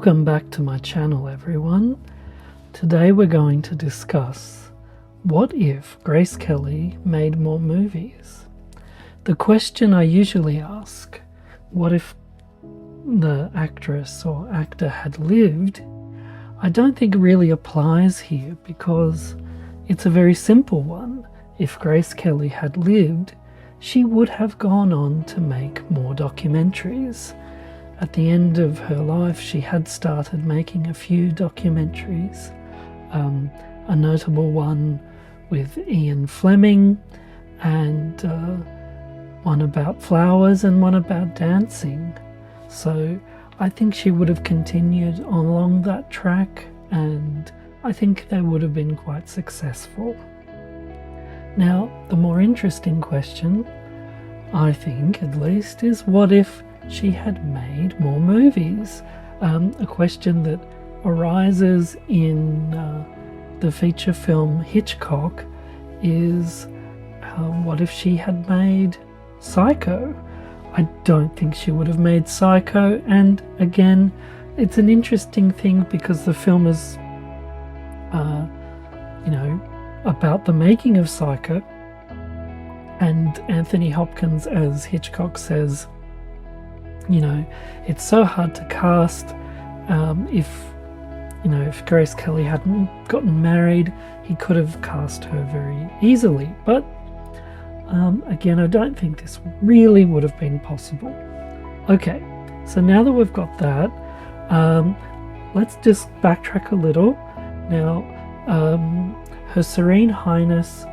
Welcome back to my channel, everyone. Today we're going to discuss what if Grace Kelly made more movies? The question I usually ask, what if the actress or actor had lived, I don't think really applies here because it's a very simple one. If Grace Kelly had lived, she would have gone on to make more documentaries. At the end of her life, she had started making a few documentaries, a notable one with Ian Fleming, and one about flowers and one about dancing. So I think she would have continued along that track, and I think they would have been quite successful. Now, the more interesting question, I think at least, is what if she had made more movies? A question that arises in the feature film Hitchcock is, what if she had made Psycho? I don't think she would have made Psycho, and again, it's an interesting thing because the film is, about the making of Psycho, and Anthony Hopkins, as Hitchcock says, it's so hard to cast. If Grace Kelly hadn't gotten married, he could have cast her very easily. But again, I don't think this really would have been possible. Okay, so now that we've got that, let's just backtrack a little. Now, Her Serene Highness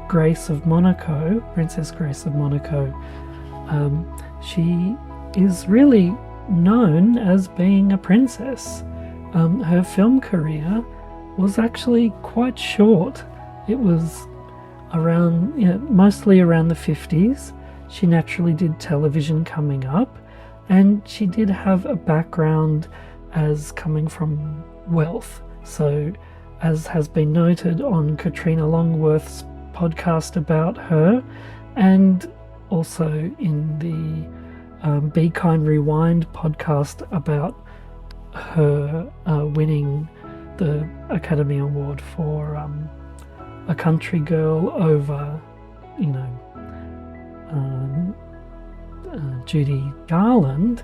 Grace of Monaco, Princess Grace of Monaco, she is really known as being a princess. Her film career was actually quite short. It was mostly around the 50s. She naturally did television coming up, and she did have a background as coming from wealth. So, as has been noted on Katrina Longworth's podcast about her, and also in the Be Kind Rewind podcast about her winning the Academy Award for A Country Girl over, Judy Garland.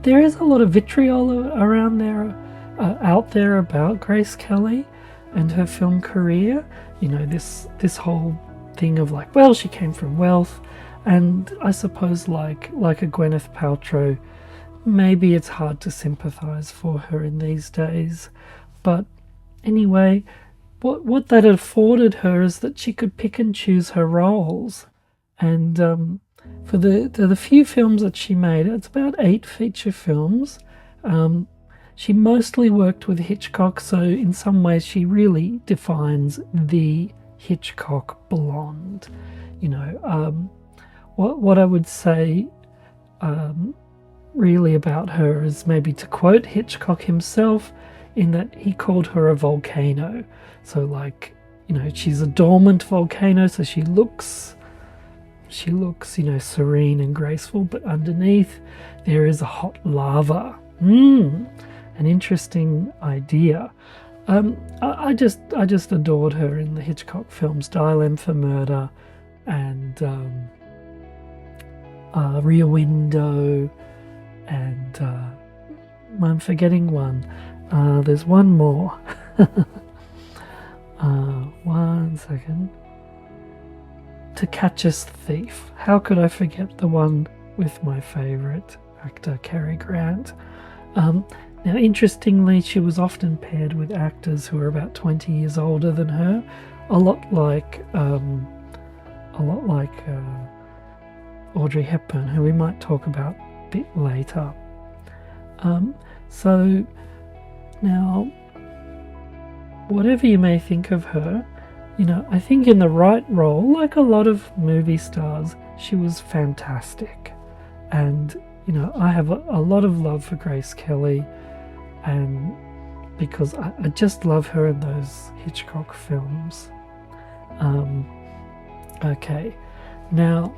There is a lot of vitriol around there, out there about Grace Kelly and her film career. This whole thing of she came from wealth, and I suppose like a Gwyneth Paltrow, maybe it's hard to sympathize for her in these days. But anyway, what that afforded her is that she could pick and choose her roles. And for the few films that she made, it's about 8 feature films. She mostly worked with Hitchcock, so in some ways she really defines the Hitchcock blonde. What I would say really about her is maybe to quote Hitchcock himself, in that he called her a volcano. So she's a dormant volcano, so she looks serene and graceful, but underneath there is a hot lava. An interesting idea. I just adored her in the Hitchcock films Dial M for Murder and Rear Window, and I'm forgetting one. There's one more. One second. To Catch a Thief. How could I forget the one with my favourite actor, Cary Grant? Now, interestingly, she was often paired with actors who were about 20 years older than her, a lot like Audrey Hepburn, who we might talk about a bit later. So now, whatever you may think of her, I think in the right role, like a lot of movie stars, she was fantastic. And I have a lot of love for Grace Kelly, and because I just love her in those Hitchcock films. Okay, now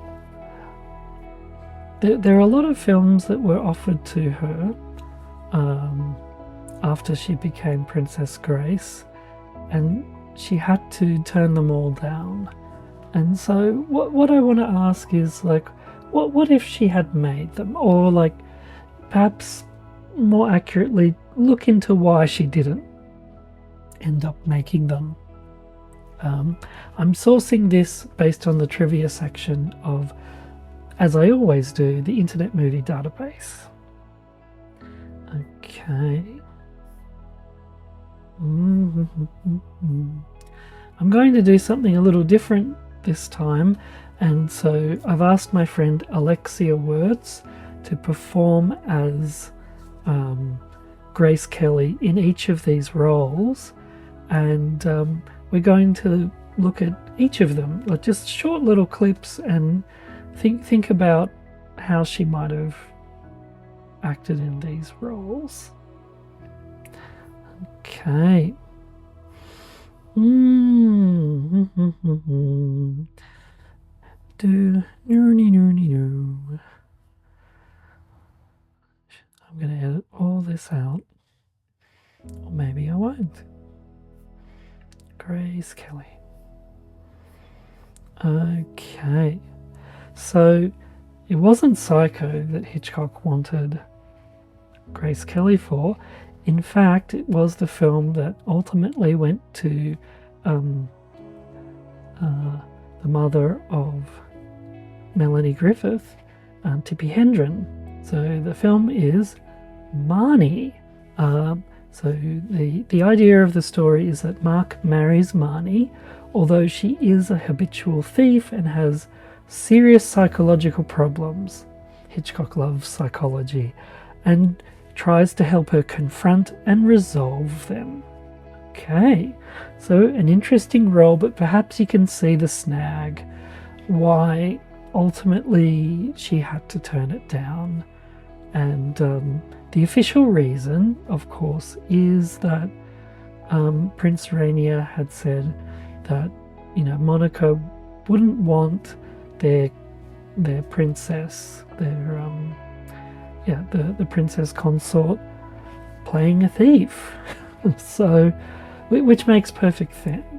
there are a lot of films that were offered to her after she became Princess Grace, and she had to turn them all down. And so what I want to ask is, like, what if she had made them? Or, like, perhaps more accurately, look into why she didn't end up making them. I'm sourcing this based on the trivia section of, as I always do, the Internet Movie Database. Okay. I'm going to do something a little different this time, and so I've asked my friend Alexia Wurz to perform as Grace Kelly in each of these roles, and we're going to look at each of them, like just short little clips, and think about how she might have acted in these roles. Okay. I'm going to edit all this out, or maybe I won't. Grace Kelly. Okay, so it wasn't Psycho that Hitchcock wanted Grace Kelly for. In fact, it was the film that ultimately went to the mother of Melanie Griffith, Tippi Hedren. So the film is Marnie. So the idea of the story is that Mark marries Marnie, although she is a habitual thief and has serious psychological problems. Hitchcock loves psychology, and tries to help her confront and resolve them. Okay, so an interesting role, but perhaps you can see the snag, why ultimately she had to turn it down. And the official reason, of course, is that Prince Rainier had said that, you know, Monaco wouldn't want their princess, the princess consort playing a thief. So, which makes perfect sense.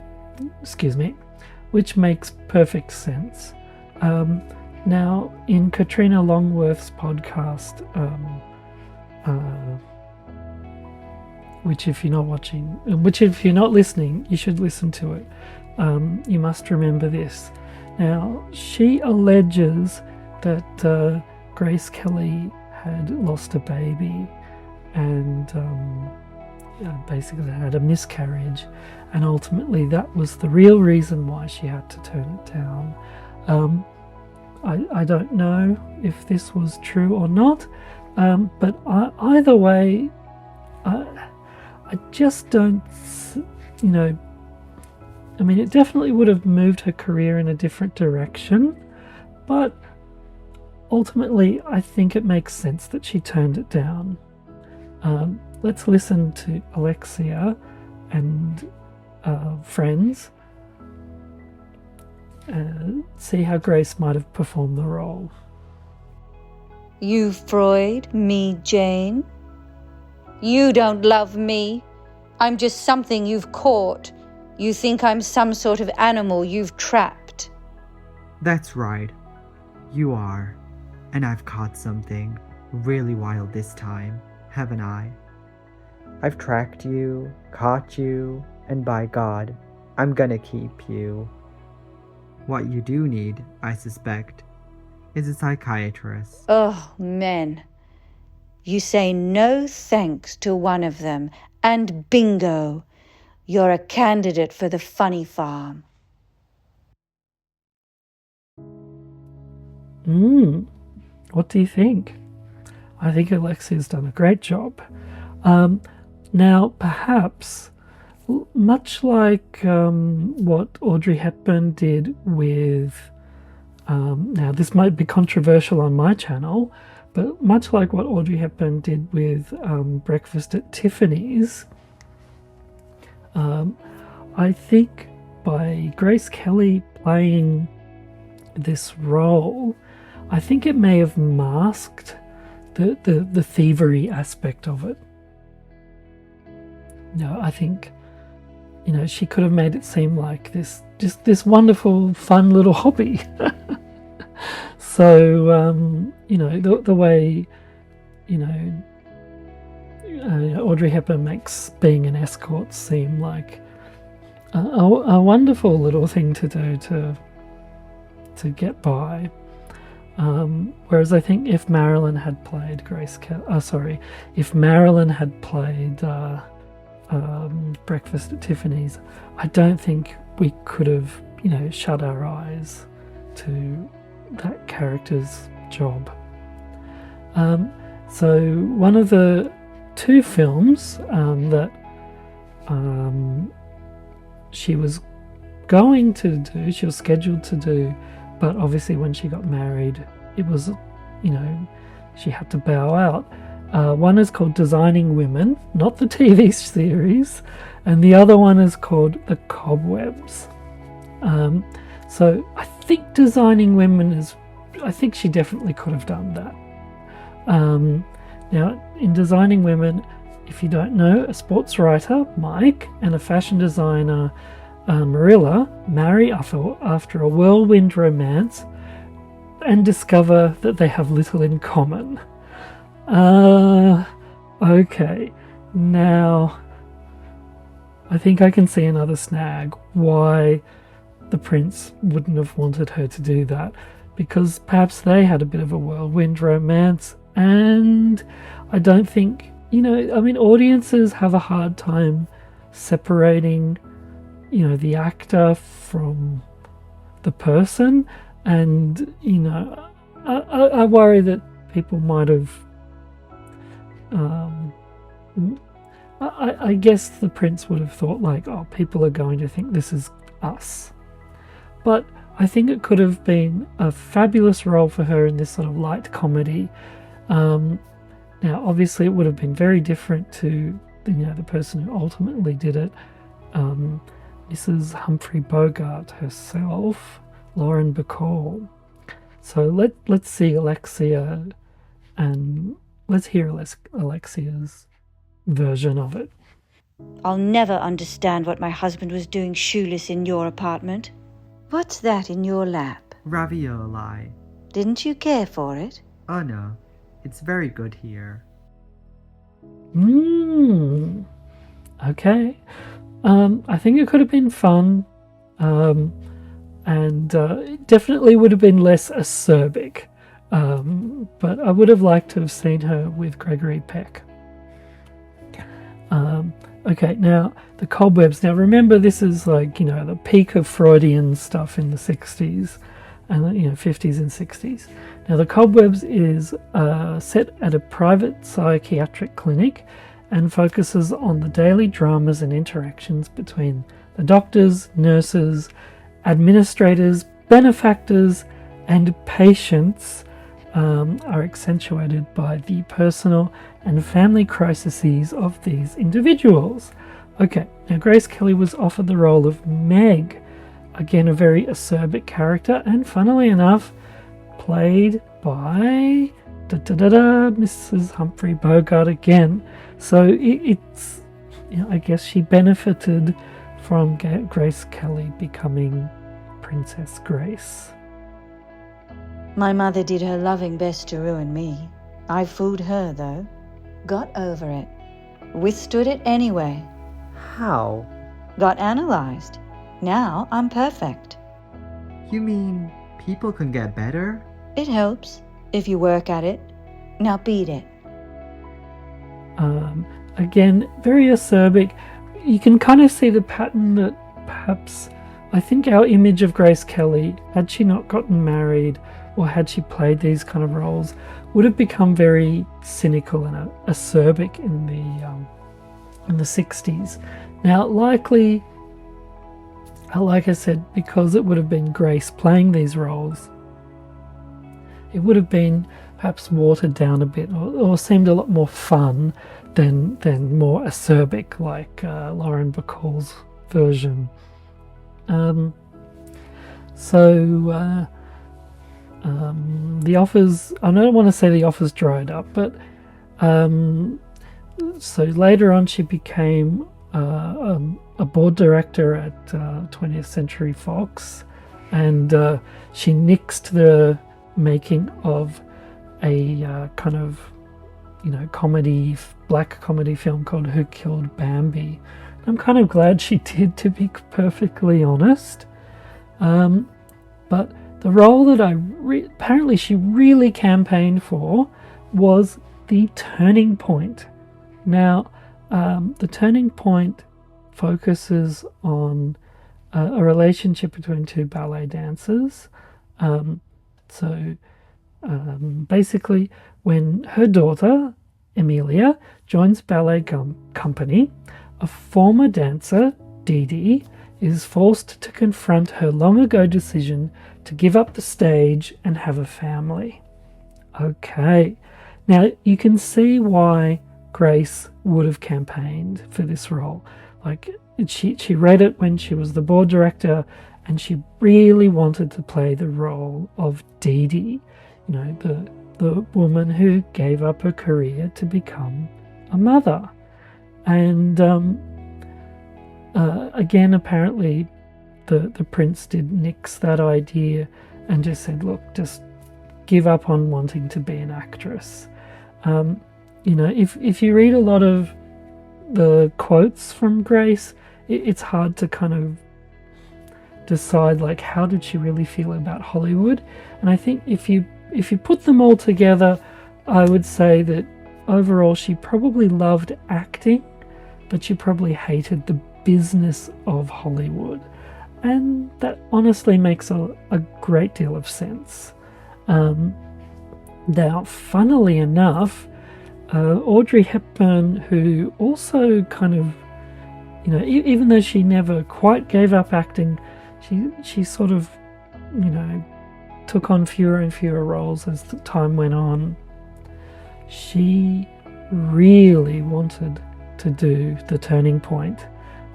Now, in Katrina Longworth's podcast, which if you're not listening, you should listen to it. You must remember this. Now, she alleges that Grace Kelly had lost a baby and basically had a miscarriage, and ultimately that was the real reason why she had to turn it down. I don't know if this was true or not, but either way, I just don't, I mean, it definitely would have moved her career in a different direction, but ultimately I think it makes sense that she turned it down. Let's listen to Alexia and friends see how Grace might have performed the role. You Freud, me Jane. You don't love me. I'm just something you've caught. You think I'm some sort of animal you've trapped. That's right. You are. And I've caught something really wild this time, haven't I? I've tracked you, caught you, and by God, I'm gonna keep you. What you do need, I suspect, is a psychiatrist. Oh, men. You say no thanks to one of them, and bingo, you're a candidate for the funny farm. What do you think? I think Alexia's done a great job. Now, perhaps, much like what Audrey Hepburn did with, now this might be controversial on my channel, but much like what Audrey Hepburn did with Breakfast at Tiffany's, I think by Grace Kelly playing this role, I think it may have masked the thievery aspect of it. I think, she could have made it seem like this wonderful, fun little hobby. So, the way, Audrey Hepburn makes being an escort seem like a wonderful little thing to do to get by. Whereas I think if Marilyn had played if Marilyn had played Breakfast at Tiffany's, I don't think we could have, shut our eyes to that character's job. So one of the two films that she was scheduled to do, but obviously when she got married, it was, she had to bow out. One is called Designing Women, not the TV series, and the other one is called The Cobwebs. So I think Designing Women I think she definitely could have done that. Now, in Designing Women, if you don't know, a sports writer, Mike, and a fashion designer, Marilla, marry after a whirlwind romance and discover that they have little in common. Okay, now I think I can see another snag why the prince wouldn't have wanted her to do that, because perhaps they had a bit of a whirlwind romance, and I don't think, audiences have a hard time separating, the actor from the person, and, I worry that people might have, I guess the prince would have thought like, oh, people are going to think this is us. But I think it could have been a fabulous role for her in this sort of light comedy. Now, obviously, it would have been very different to the person who ultimately did it, Mrs. Humphrey Bogart herself, Lauren Bacall. So let's see Alexia, and let's hear Alexia's version of it. I'll never understand what my husband was doing shoeless in your apartment. What's that in your lap? Ravioli. Didn't you care for it? Oh no, it's very good here. Okay. I think it could have been fun, and it definitely would have been less acerbic. But I would have liked to have seen her with Gregory Peck. Okay, now the Cobwebs. Now remember, this is like, the peak of Freudian stuff in the 60s and 50s and 60s. Now the Cobwebs is set at a private psychiatric clinic and focuses on the daily dramas and interactions between the doctors, nurses, administrators, benefactors, and patients. Are accentuated by the personal and family crises of these individuals. Okay, now Grace Kelly was offered the role of Meg, again a very acerbic character, and funnily enough, played by Mrs. Humphrey Bogart again. So it's, I guess she benefited from Grace Kelly becoming Princess Grace. My mother did her loving best to ruin me. I fooled her, though. Got over it. Withstood it anyway. How? Got analyzed. Now I'm perfect. You mean people can get better? It helps, if you work at it. Now beat it. Again, very acerbic. You can kind of see the pattern that perhaps, I think our image of Grace Kelly, had she not gotten married, or had she played these kind of roles, would have become very cynical and acerbic in the 60s. Now, likely, like I said, because it would have been Grace playing these roles, it would have been perhaps watered down a bit, or seemed a lot more fun than more acerbic, like Lauren Bacall's version. the offers, I don't want to say the offers dried up, but so later on she became a board director at 20th Century Fox, and she nixed the making of a kind of, comedy, black comedy film called Who Killed Bambi. I'm kind of glad she did, to be perfectly honest. But the role that apparently she really campaigned for was the Turning Point. Now, the Turning Point focuses on a relationship between two ballet dancers. Basically, when her daughter, Emilia, joins ballet company, a former dancer, Dee Dee, is forced to confront her long ago decision to give up the stage and have a family. Okay, now you can see why Grace would have campaigned for this role. Like, she read it when she was the board director, and she really wanted to play the role of Dee Dee, the woman who gave up her career to become a mother. And again, apparently the prince did nix that idea and just said, look, just give up on wanting to be an actress. If you read a lot of the quotes from Grace, it's hard to kind of decide, like, how did she really feel about Hollywood. And I think if you put them all together, I would say that overall she probably loved acting, but she probably hated the business of Hollywood. And that honestly makes a great deal of sense. Now, funnily enough, Audrey Hepburn, who also kind of, even though she never quite gave up acting, she sort of, took on fewer and fewer roles as the time went on. She really wanted to do the Turning Point,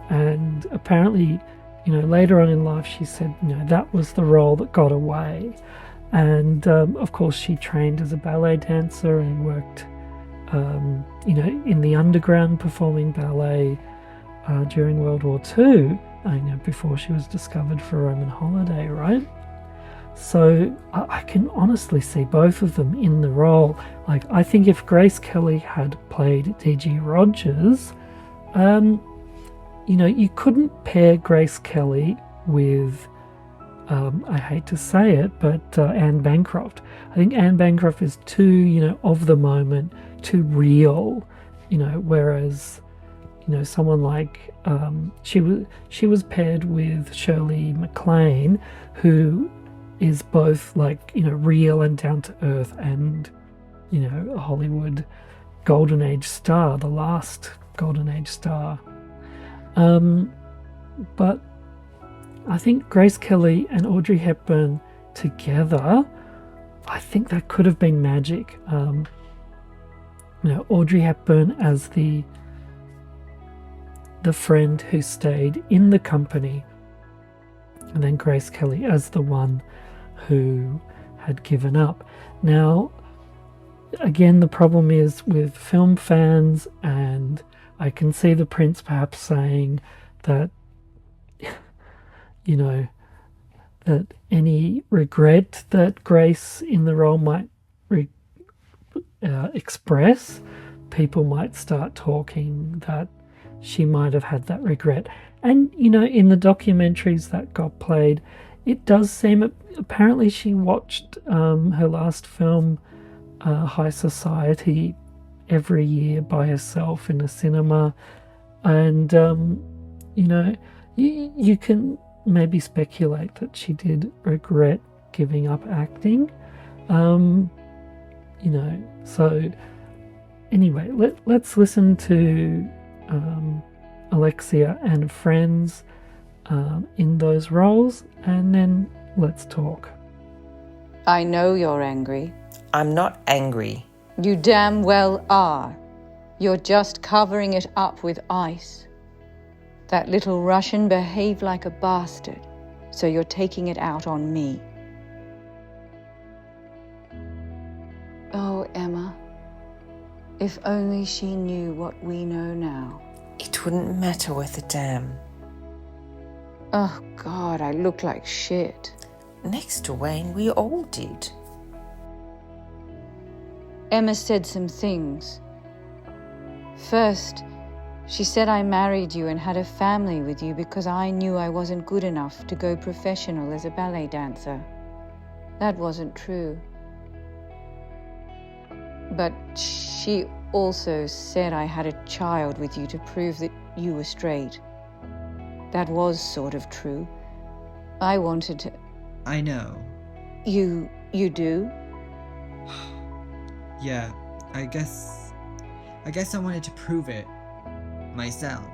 and apparently, later on in life she said, that was the role that got away. And of course she trained as a ballet dancer and worked in the underground performing ballet during World War II, before she was discovered for Roman holiday, right? So I can honestly see both of them in the role. Like, I think if Grace Kelly had played D.G. Rogers, you couldn't pair Grace Kelly with, I hate to say it, but Anne Bancroft. I think Anne Bancroft is too, of the moment, too real, whereas, someone like, she was paired with Shirley MacLaine, who is both like, real and down to earth, and, a Hollywood golden age star, the last golden age star. But I think Grace Kelly and Audrey Hepburn together, I think that could have been magic. Audrey Hepburn as the friend who stayed in the company, and then Grace Kelly as the one who had given up. Now, again, the problem is with film fans, and I can see the prince perhaps saying that, that any regret that Grace in the role might express, people might start talking that she might have had that regret. And, in the documentaries that got played, it does seem, apparently she watched her last film, High Society, every year by herself in a cinema. And, you can maybe speculate that she did regret giving up acting. So anyway, let's listen to Alexia and friends in those roles, and then let's talk. I know you're angry. I'm not angry. You damn well are. You're just covering it up with ice. That little Russian behaved like a bastard, so you're taking it out on me. If only she knew what we know now. It wouldn't matter worth a damn. Oh, God, I look like shit. Next to Wayne, we all did. Emma said some things. First, she said I married you and had a family with you because I knew I wasn't good enough to go professional as a ballet dancer. That wasn't true. But she also said I had a child with you to prove that you were straight. That was sort of true. I wanted to... I know. You do? Yeah, I guess I wanted to prove it myself.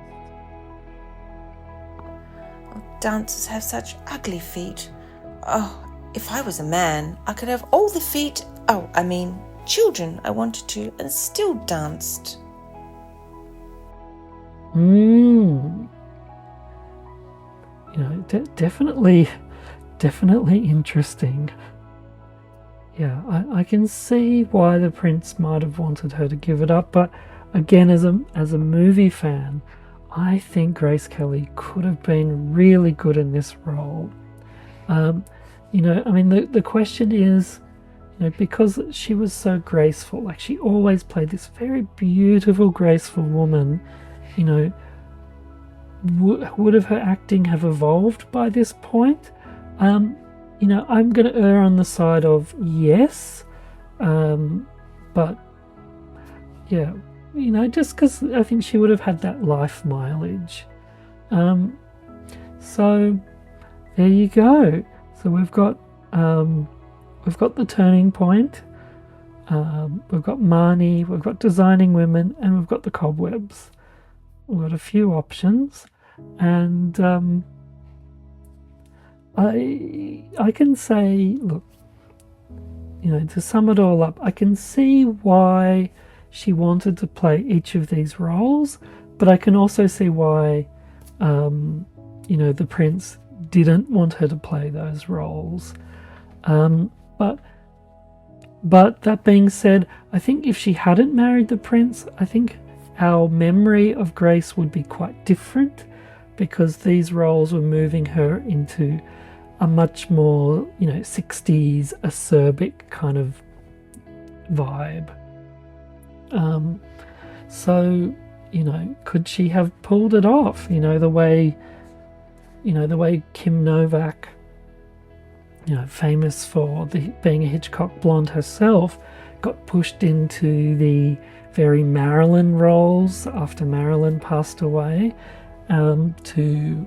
Dancers have such ugly feet. Oh, if I was a man, I could have all the feet, children I wanted to, and still danced. You know, definitely interesting. Yeah, I can see why the prince might have wanted her to give it up, but again, as a movie fan, I think Grace Kelly could have been really good in this role. The question is, because she was so graceful, like she always played this very beautiful, graceful woman, would have her acting have evolved by this point? I'm going to err on the side of yes, but yeah, just because I think she would have had that life mileage. So there you go. So we've got the turning point. We've got Marnie, we've got Designing Women, and we've got the Cobwebs. We've got a few options, and I can say, look, to sum it all up, I can see why she wanted to play each of these roles, but I can also see why, the prince didn't want her to play those roles. But that being said, I think if she hadn't married the prince, I think our memory of Grace would be quite different, because these roles were moving her into a much more, 60s acerbic kind of vibe. So, could she have pulled it off? The way Kim Novak, famous for being a Hitchcock blonde herself, got pushed into the very Marilyn roles after Marilyn passed away, to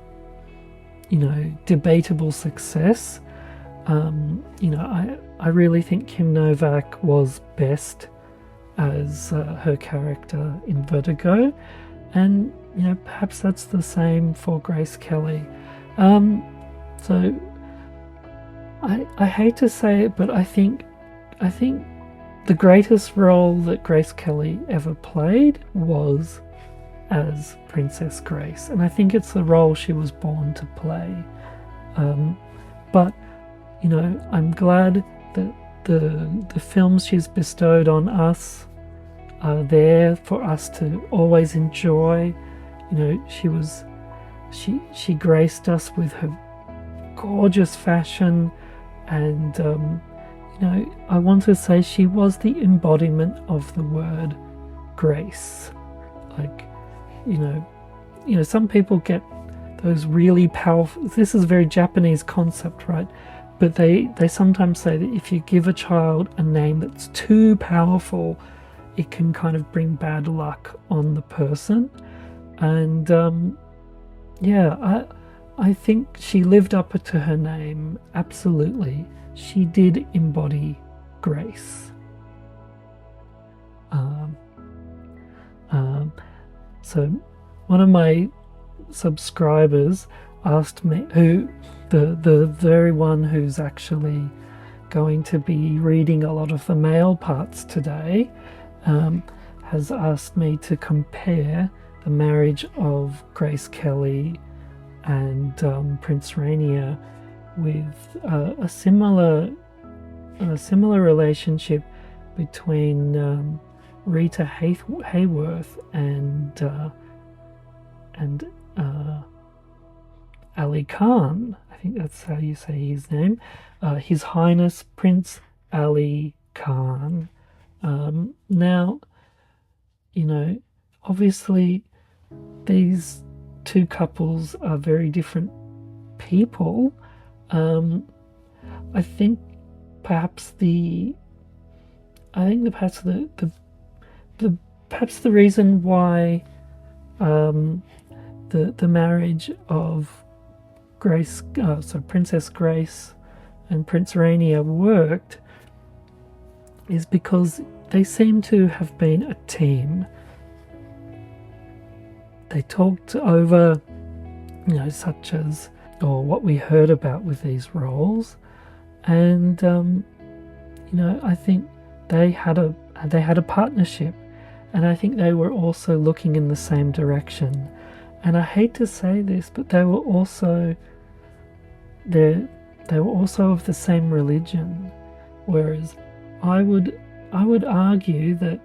debatable success. I really think Kim Novak was best as her character in Vertigo, and perhaps that's the same for Grace Kelly. So I hate to say it, but I think the greatest role that Grace Kelly ever played was as Princess Grace, and I think it's the role she was born to play. But I'm glad that the films she's bestowed on us are there for us to always enjoy. She graced us with her gorgeous fashion, and I want to say she was the embodiment of the word grace. Like, some people get those really powerful, this is a very Japanese concept, right? But they sometimes say that if you give a child a name that's too powerful, it can kind of bring bad luck on the person. And I think she lived up to her name, absolutely. She did embody grace. So one of my subscribers asked me, the very one who's actually going to be reading a lot of the male parts today, has asked me to compare the marriage of Grace Kelly and Prince Rainier with a similar relationship between Rita Hayworth and Ali Khan. I think that's how you say his name. His Highness Prince Ali Khan. Now, obviously these two couples are very different people. I think perhaps the reason why the marriage of Princess Grace and Prince Rainier worked is because they seem to have been a team. They talked over, such as, or what we heard about with these roles, and I think they had a partnership, and I think they were also looking in the same direction. And I hate to say this, but they were also of the same religion. Whereas I would argue that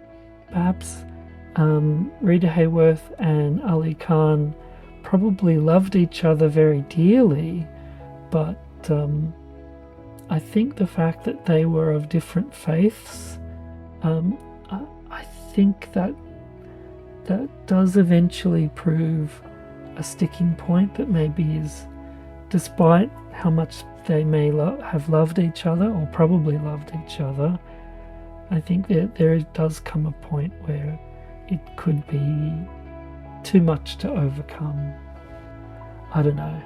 perhaps Rita Hayworth and Ali Khan probably loved each other very dearly, but I think the fact that they were of different faiths, I think that does eventually prove a sticking point that maybe is, despite how much they may have loved each other, or probably loved each other, I think that there does come a point where it could be too much to overcome. I don't know.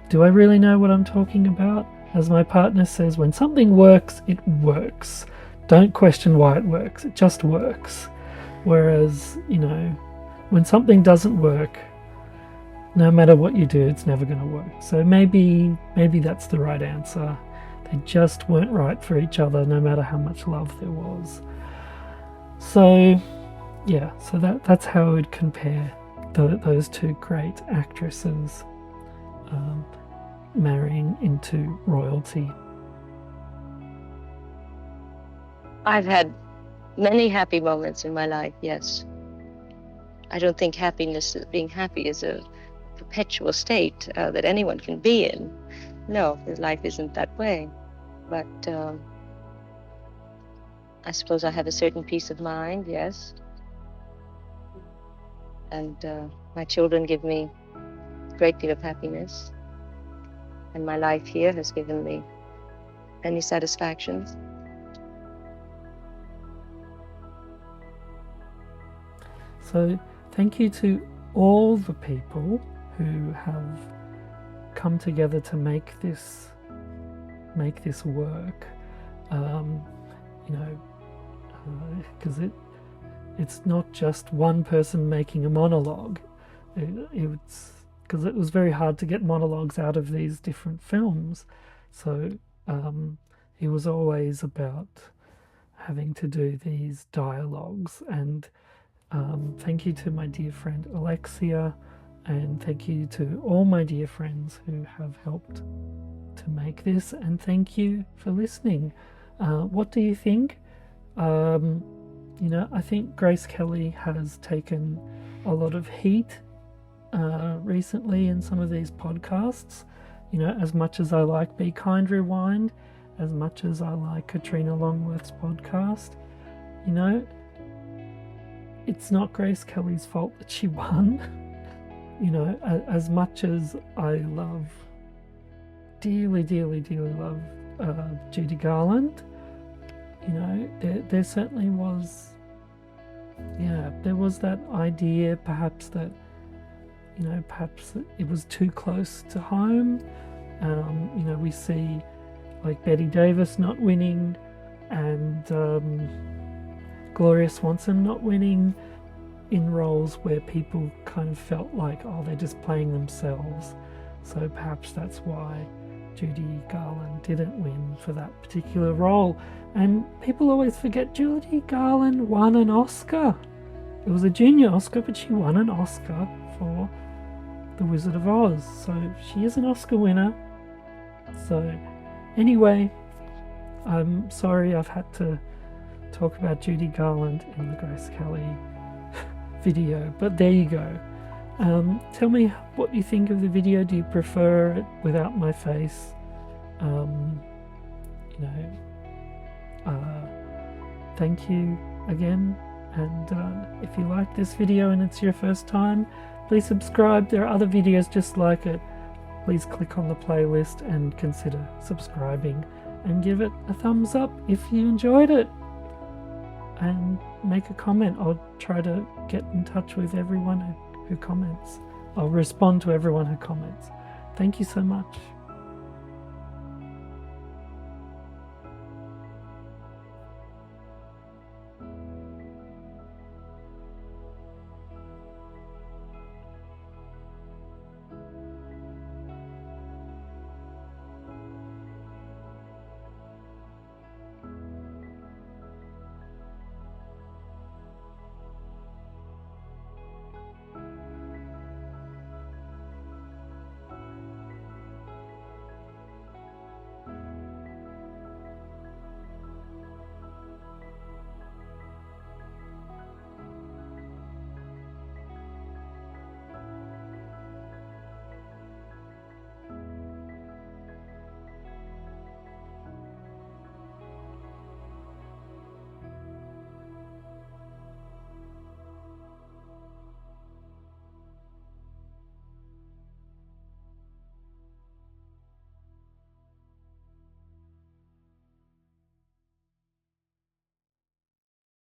Do I really know what I'm talking about? As my partner says, when something works, it works. Don't question why it works. It just works. Whereas, when something doesn't work, no matter what you do, it's never going to work. So maybe that's the right answer. They just weren't right for each other, no matter how much love there was. So, yeah, so that's how I would compare those two great actresses marrying into royalty. I've had many happy moments in my life, yes. I don't think being happy is a perpetual state that anyone can be in. No, life isn't that way. But I suppose I have a certain peace of mind, yes. And my children give me a great deal of happiness. And my life here has given me many satisfactions. So thank you to all the people who have come together to make this work. Because it's not just one person making a monologue. It's because it was very hard to get monologues out of these different films. So it was always about having to do these dialogues. And thank you to my dear friend Alexia, and thank you to all my dear friends who have helped to make this, and thank you for listening. What do you think? I think Grace Kelly has taken a lot of heat recently in some of these podcasts. As much as I like Be Kind Rewind, as much as I like Katrina Longworth's podcast, it's not Grace Kelly's fault that she won. As much as I dearly love Judy Garland, there certainly was, there was that idea perhaps that, perhaps it was too close to home. We see like Bette Davis not winning, and Gloria Swanson not winning in roles where people kind of felt like, they're just playing themselves. So perhaps that's why Judy Garland didn't win for that particular role. And people always forget Judy Garland won an Oscar. It was a junior Oscar, but she won an Oscar for The Wizard of Oz. So she is an Oscar winner. So anyway, I'm sorry I've had to talk about Judy Garland in the Grace Kelly video, but there you go. Tell me what you think of the video. Do you prefer it without my face? Thank you again, and if you like this video and it's your first time, please subscribe. There are other videos just like it. Please click on the playlist and consider subscribing, and give it a thumbs up if you enjoyed it, and make a comment. I'll try to get in touch with everyone who comments. I'll respond to everyone who comments. Thank you so much.